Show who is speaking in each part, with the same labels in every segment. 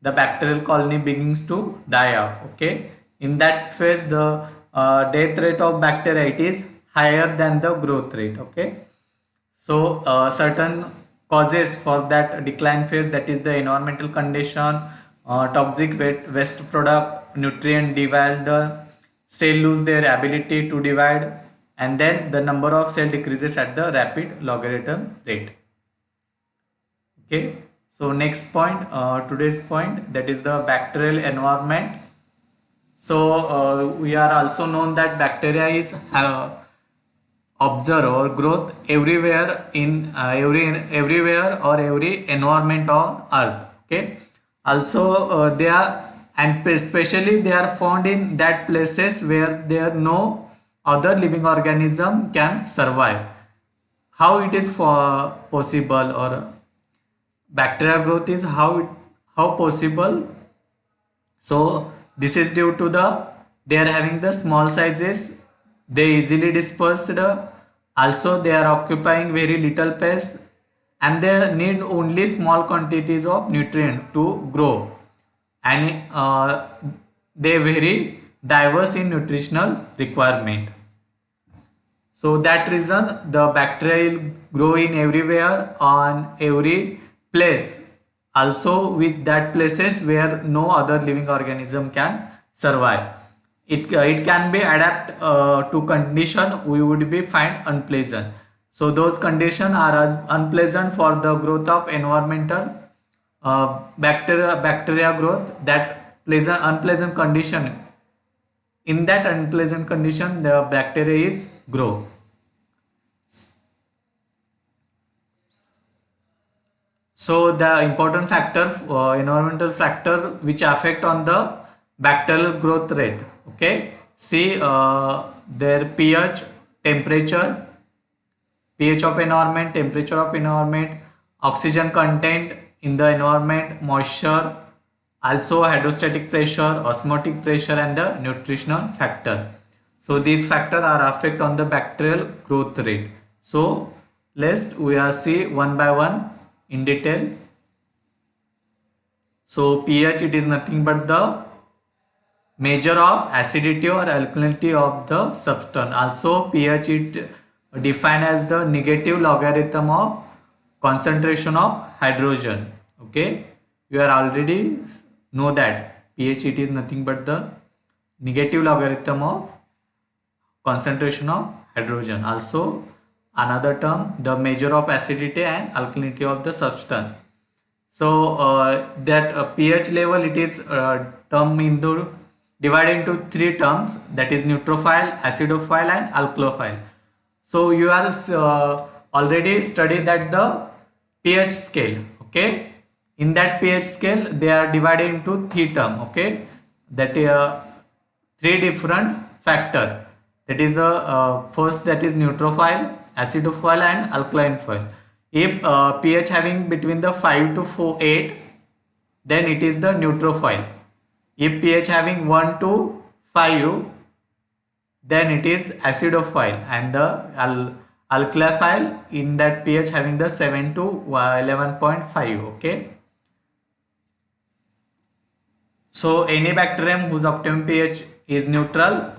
Speaker 1: the bacterial colony begins to die off. Okay, in that phase the death rate of bacteria it is higher than the growth rate. Okay, so certain causes for that decline phase, that is the environmental condition, toxic waste product, nutrient divider, cell lose their ability to divide, and then the number of cell decreases at the rapid logarithm rate. Okay, so next point, today's point, that is the bacterial environment. So we are also known that bacteria is observe or growth everywhere in everywhere or every environment on earth. Okay, also they are, and especially they are found in that places where there no other living organism can survive. How it is for possible, or bacterial growth is how possible? So this is due to they are having the small sizes, they easily dispersed, also they are occupying very little space, and they need only small quantities of nutrient to grow, and they vary diverse in nutritional requirement. So that reason the bacteria will grow in everywhere on every place, also with that places where no other living organism can survive. It can be adapt to condition we would be find unpleasant. So those conditions are as unpleasant for the growth of environmental bacteria growth, that pleasant unpleasant condition, in that unpleasant condition the bacteria is grow. So the important factor, environmental factor which affect on the bacterial growth rate. Okay, see their pH, temperature, pH of environment, temperature of environment, oxygen content in the environment, moisture, also hydrostatic pressure, osmotic pressure, and the nutritional factor. So these factors are affect on the bacterial growth rate. So let's we are see one by one in detail. So pH, it is nothing but the measure of acidity or alkalinity of the substance. Also pH it defined as the negative logarithm of concentration of hydrogen. Okay, you are already know that pH it is nothing but the negative logarithm of concentration of hydrogen. Also another term, the measure of acidity and alkalinity of the substance. So that pH level it is term into divided into three terms, that is neutrophile, acidophile, and alkalophile. So you are already studied that the pH scale. Okay, in that pH scale they are divided into three term. Okay, that three different factor, that is the first, that is neutrophile, acidophile, and alkalinophile. If pH having between the 5 to 8, then it is the neutrophile. If pH having 1 to 5, then it is acidophile, and the alkalophile in that pH having the 7 to 11.5. Okay, so any bacterium whose optimum pH is neutral,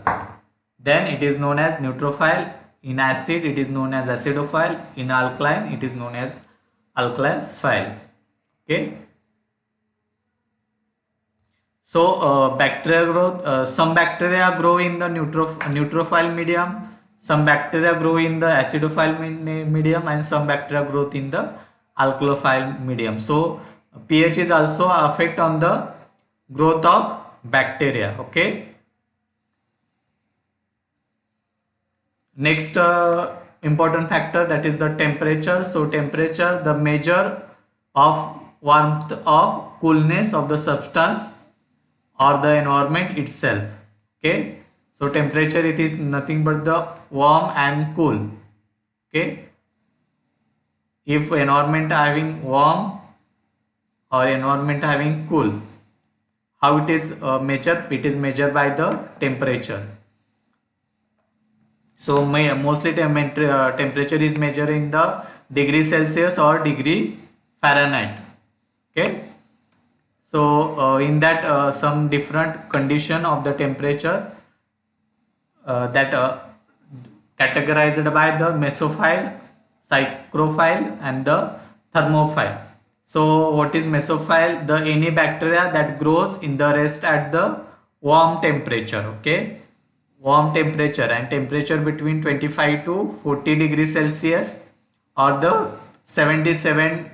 Speaker 1: then it is known as neutrophile. In acid it is known as acidophile. In alkaline it is known as alkalophile. Okay, so bacteria growth, some bacteria grow in the neutrophile medium, some bacteria grow in the acidophile medium, and some bacteria grow in the alkalophile medium. So pH is also affect on the growth of bacteria. Okay, next important factor, that is the temperature. So temperature, the measure of warmth of coolness of the substance or the environment itself. Okay, so temperature it is nothing but the warm and cool. Okay, if environment having warm or environment having cool, how it is measured? It is measured by the temperature. So mostly temperature is measured in the degree Celsius or degree Fahrenheit. Okay, So in that some different condition of the temperature that categorized by the mesophile, psychrophile and the thermophile. So what is mesophile? The any bacteria that grows in the rest at the warm temperature, okay, warm temperature and temperature between 25 to 40 degrees Celsius or the 77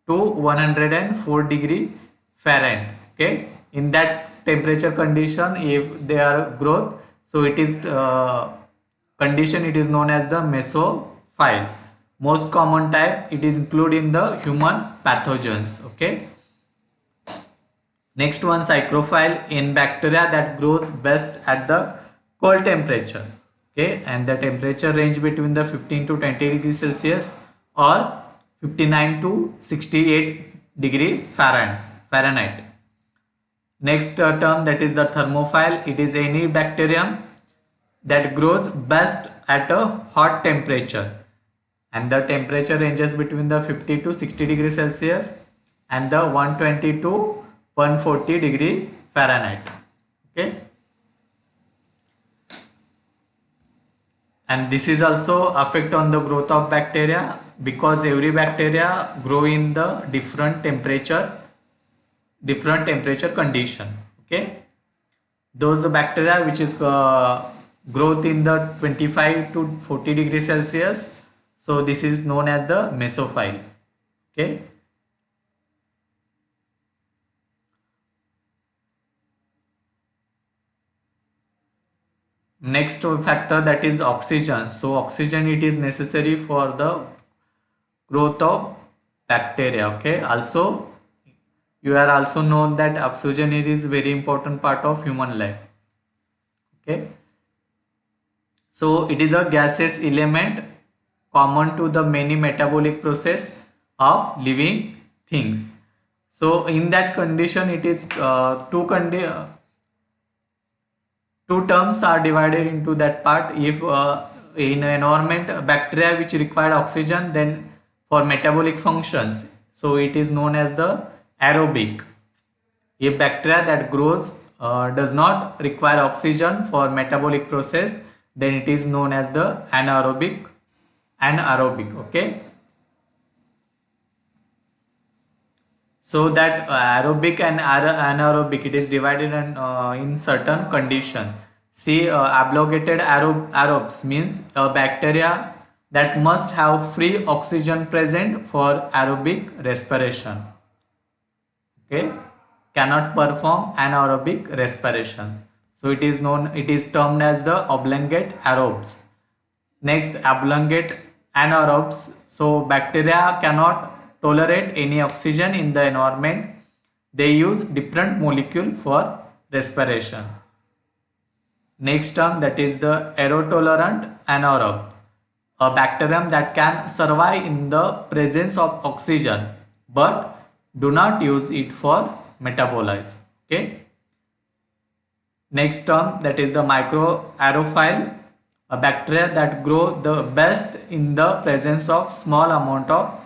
Speaker 1: to 104 degree Fahrenheit. Okay, in that temperature condition, if they are growth, so it is condition, it is known as the mesophile. Most common type, it is included in the human pathogens. Okay, next one, psychrophile, in bacteria that grows best at the cold temperature. Okay, and the temperature range between the 15 to 20 degrees Celsius or 59 to 68 degree Fahrenheit. Next term, that is the thermophile. It is any bacterium that grows best at a hot temperature, and the temperature ranges between the 50 to 60 degrees Celsius and the 120 to 140 degree Fahrenheit. Okay, and this is also affect on the growth of bacteria, because every bacteria grow in the different temperature condition. Okay, those bacteria which is growth in the 25 to 40 degrees Celsius, so this is known as the mesophile. Okay, next factor, that is oxygen. So oxygen, it is necessary for the growth of bacteria. Okay, also you are also known that oxygen, it is very important part of human life. Okay, so it is a gaseous element common to the many metabolic process of living things. So in that condition, it is two terms are divided into that part. If in environment bacteria which require oxygen, then for metabolic functions, so it is known as the aerobic. If bacteria that grows does not require oxygen for metabolic process, then it is known as the anaerobic. Okay, so that aerobic and anaerobic, it is divided in certain condition. See, abrogated aerobes means a bacteria that must have free oxygen present for aerobic respiration. Okay, cannot perform anaerobic respiration, so it is termed as the obligate aerobes. Next, obligate anaerobes. So bacteria cannot tolerate any oxygen in the environment. They use different molecule for respiration. Next term, that is the aerotolerant anaerobe, a bacterium that can survive in the presence of oxygen but do not use it for metabolize. Okay. Next term, that is the microaerophile, a bacteria that grow the best in the presence of small amount of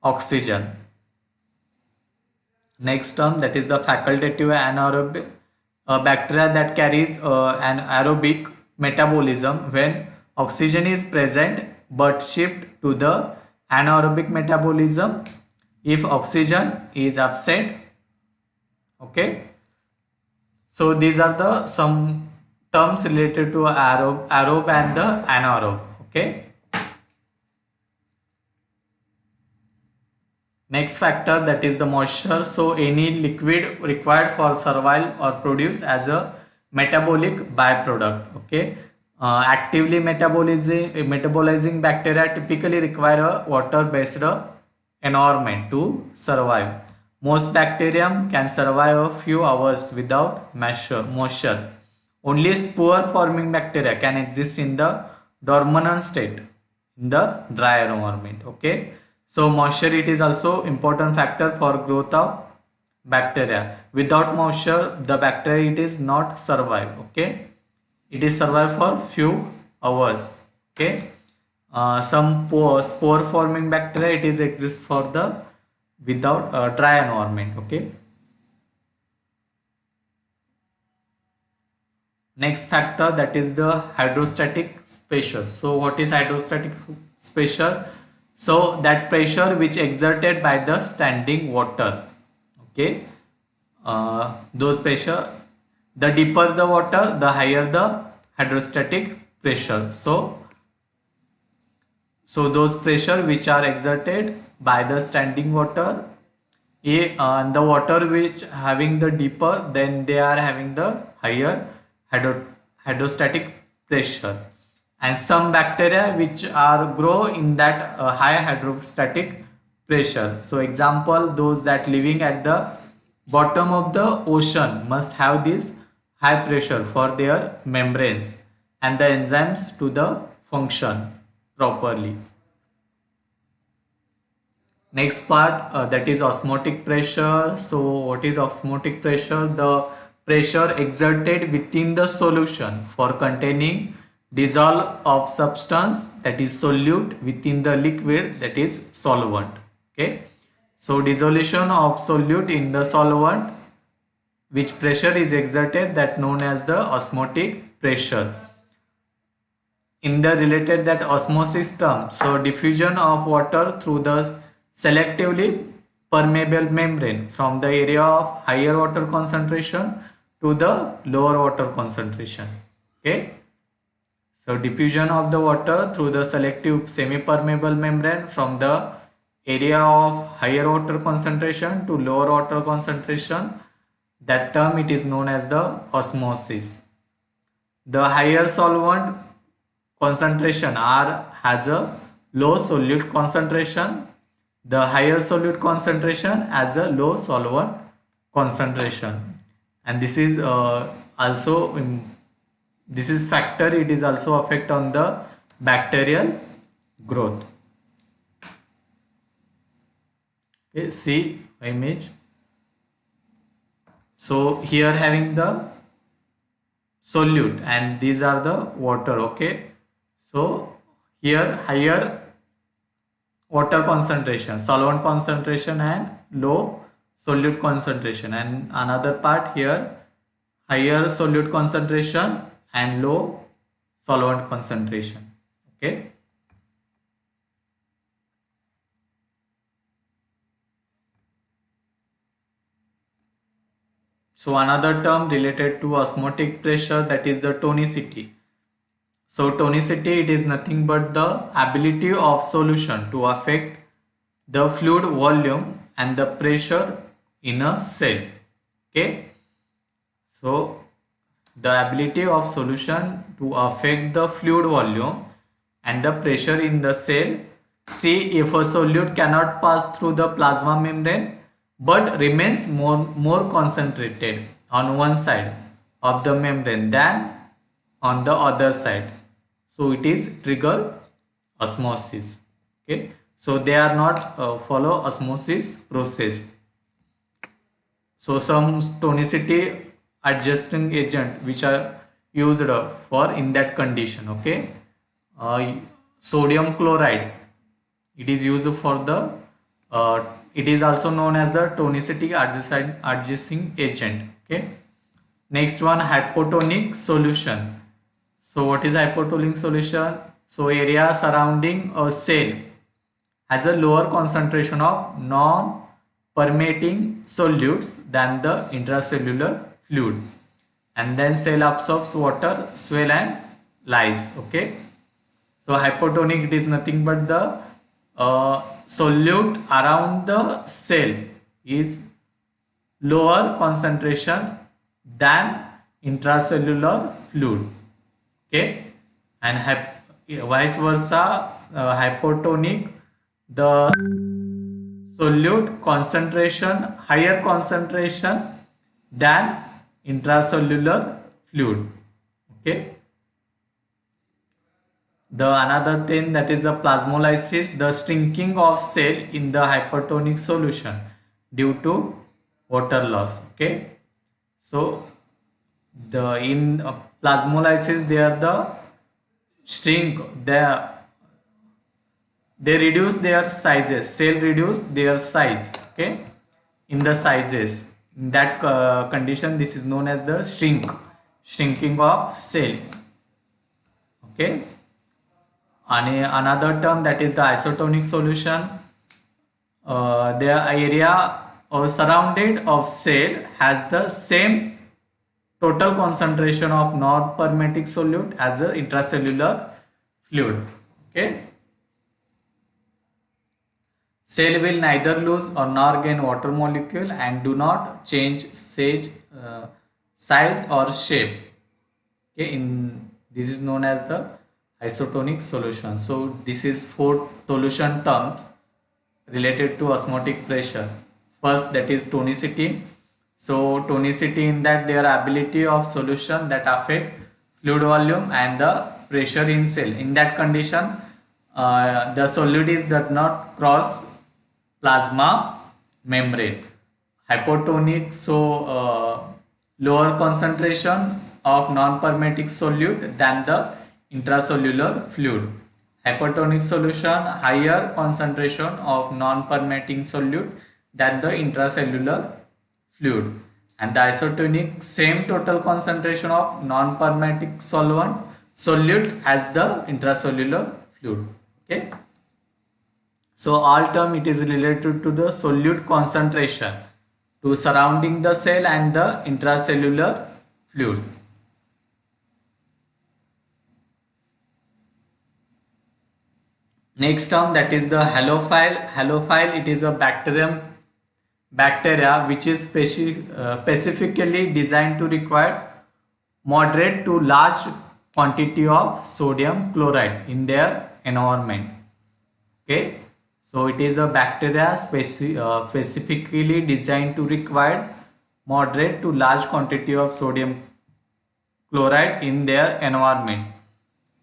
Speaker 1: oxygen. Next term, that is the facultative anaerobe, a bacteria that carries an aerobic metabolism when oxygen is present but shift to the anaerobic metabolism if oxygen is absent. Okay, so these are the some terms related to aerobe and the anaerobe. Okay, next factor, that is the moisture. So any liquid required for survival or produce as a metabolic byproduct. Okay, actively metabolizing bacteria typically require a water based environment to survive. Most bacterium can survive a few hours without moisture. Only spore forming bacteria can exist in the dormant state in the dry environment. Okay, so moisture, it is also important factor for growth of bacteria. Without moisture, the bacteria, it is not survive. Okay, it is survive for few hours. Okay, some spore forming bacteria, it is exist for the without dry environment. Okay, Next factor, that is the hydrostatic pressure. So what is hydrostatic pressure? So that pressure which exerted by the standing water. Okay, those pressure, the deeper the water, the higher the hydrostatic pressure. So those pressure which are exerted by the standing water, the water which having the deeper, then they are having the higher hydrostatic pressure. And some bacteria which are grow in that high hydrostatic pressure. So example, those that living at the bottom of the ocean must have this high pressure for their membranes and the enzymes to the function properly. Next part, that is osmotic pressure. So what is osmotic pressure? The pressure exerted within the solution for containing dissolve of substance, that is solute, within the liquid, that is solvent. Okay, so dissolution of solute in the solvent, which pressure is exerted, that known as the osmotic pressure. In the related that osmosis term, so diffusion of water through the selectively permeable membrane from the area of higher water concentration to the lower water concentration. Okay, so diffusion of the water through the selective semi-permeable membrane from the area of higher water concentration to lower water concentration, that term it is known as the osmosis. The higher solvent concentration has a low solute concentration. The higher solute concentration has a low solvent concentration, and this is also this is factor. It is also affect on the bacterial growth. Okay, see image. So here having the solute and these are the water. Okay, so here higher water concentration, solvent concentration, and low solute concentration, and another part here higher solute concentration and low solvent concentration. Okay, so another term related to osmotic pressure, that is the tonicity. So tonicity, it is nothing but the ability of solution to affect the fluid volume and the pressure in a cell. Okay, so the ability of solution to affect the fluid volume and the pressure in the cell. See, if a solute cannot pass through the plasma membrane but remains more concentrated on one side of the membrane than on the other side, so it is trigger osmosis. Okay, so they are not follow osmosis process. So some tonicity adjusting agent which are used for in that condition. Okay, sodium chloride, it is used for the it is also known as the tonicity adjusting agent. Okay, next one, hypotonic solution. So what is hypotonic solution? So area surrounding a cell has a lower concentration of non-permeating solutes than the intracellular fluid, and then cell absorbs water, swell and lies. Okay, so hypotonic, it is nothing but the solute around the cell is lower concentration than intracellular fluid. Okay, and vice versa, hypotonic, the solute concentration higher concentration than intracellular fluid. Okay, the another thing, that is the plasmolysis, the shrinking of cell in the hypertonic solution due to water loss. Okay, so the in plasmolysis, they are the shrink, they reduce their sizes, cell reduce their size. Okay, in the sizes, in that condition, this is known as the shrinking of cell. Okay, and another term, that is the isotonic solution. The area or surrounded of cell has the same total concentration of non-permetic solute as a intracellular fluid. Okay, cell will neither lose or nor gain water molecule and do not change size or shape. Okay, this is known as the isotonic solution. So this is 4 solution terms related to osmotic pressure. First, that is tonicity. So tonicity, in that their ability of solution that affect fluid volume and the pressure in cell. In that condition, the solute is does not cross plasma membrane. Hypotonic, so lower concentration of non-permetic solute than the intracellular fluid. Hypertonic solution, higher concentration of non-permeating solute than the intracellular fluid. And the isotonic, same total concentration of non-permeatic solute as the intracellular fluid. Okay. So all term, it is related to the solute concentration to surrounding the cell and the intracellular fluid. Next term, that is the halophile. Halophile, it is a bacteria which is specifically designed to require moderate to large quantity of sodium chloride in their environment. Okay, so it is a bacteria specifically designed to require moderate to large quantity of sodium chloride in their environment.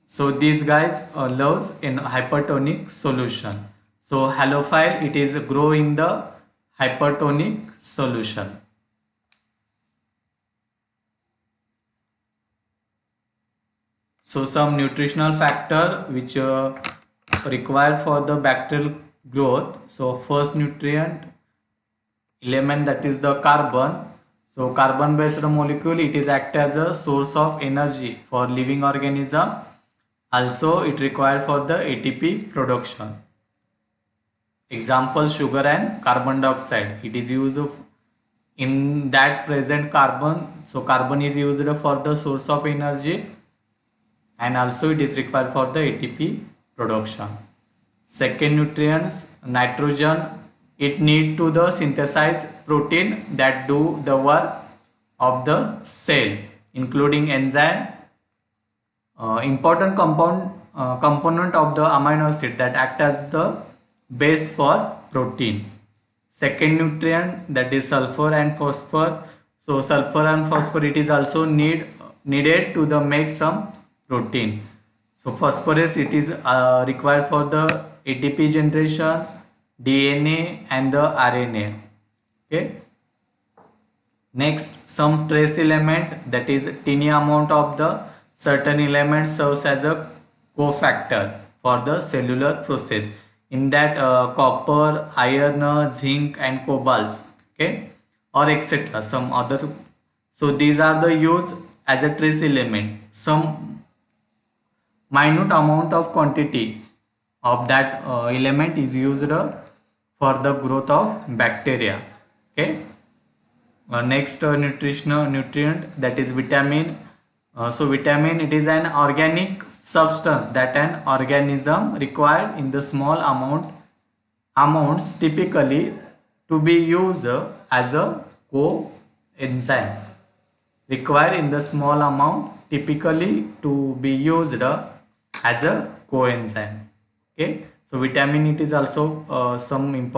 Speaker 1: So these guys live in hypertonic solution. So halophile, it is grow in the hypertonic solution. So some nutritional factor which required for the bacterial growth. So first nutrient element, that is the carbon. So carbon based molecule, it is act as a source of energy for living organism. Also it required for the ATP production. Example, sugar and carbon dioxide. It is used in that present carbon. So carbon is used for the source of energy and also it is required for the ATP production. Second nutrients, nitrogen, it need to the synthesize protein that do the work of the cell, including enzyme, important component of the amino acid that act as the base for protein. Second nutrient, that is sulfur and phosphor. So sulfur and phosphor, it is also needed to the make some protein. So phosphorus, it is required for the ATP generation, DNA and the RNA. Okay. Next, some trace element, that is tiny amount of the certain element serves as a cofactor for the cellular process. In that copper, iron, zinc and cobalt. Okay, or etc. Some other. So these are the used as a trace element. Some minute amount of quantity of that element is used for the growth of bacteria. Okay. Next nutritional nutrient, that is vitamin. So vitamin, it is an organic substance that an organism required in the small amounts typically to be used as a coenzyme. Required in the small amount typically to be used as a coenzyme. Okay, so vitamin, it is also some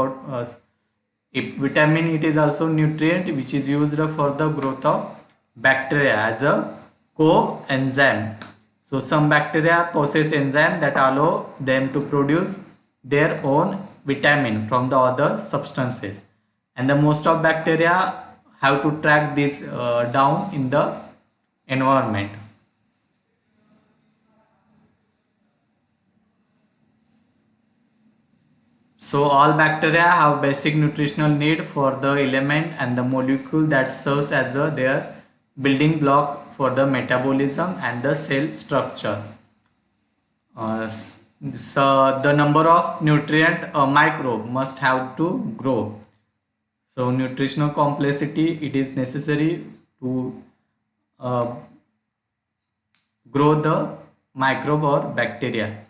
Speaker 1: vitamin, it is also nutrient which is used for the growth of bacteria as a coenzyme. So some bacteria possess enzyme that allow them to produce their own vitamin from the other substances, and the most of bacteria have to track this down in the environment. So all bacteria have basic nutritional need for the element and the molecule that serves as their building block for the metabolism and the cell structure. So the number of nutrient a microbe must have to grow. So nutritional complexity, it is necessary to uh, grow the microbe or bacteria.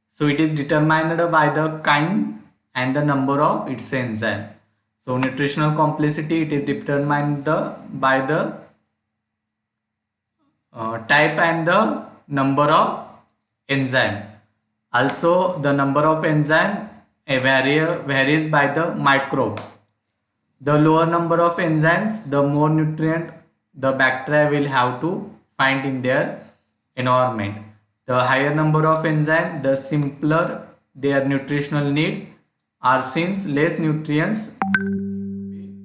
Speaker 1: So it is determined by the kind and the number of its enzyme. So nutritional complexity, it is determined by the type and the number of enzyme. Also the number of enzyme varies by the microbe. The lower number of enzymes, the more nutrient the bacteria will have to find in their environment. The higher number of enzymes, the simpler their nutritional need are, since less nutrients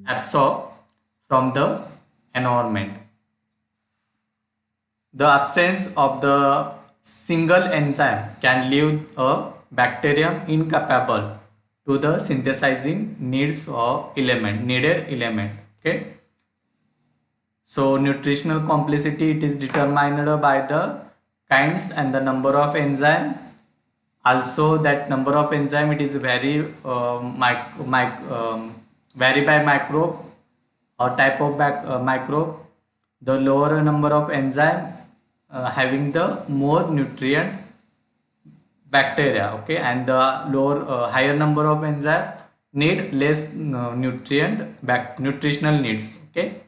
Speaker 1: absorbed from the environment. The absence of the single enzyme can leave a bacterium incapable to the synthesizing needed element. Okay. So nutritional complexity, it is determined by the kinds and the number of enzyme. Also that number of enzyme, it is vary by microbe or type of microbe. The lower number of enzyme having the more nutrient bacteria, okay, and the lower higher number of enzyme need less nutritional needs, okay.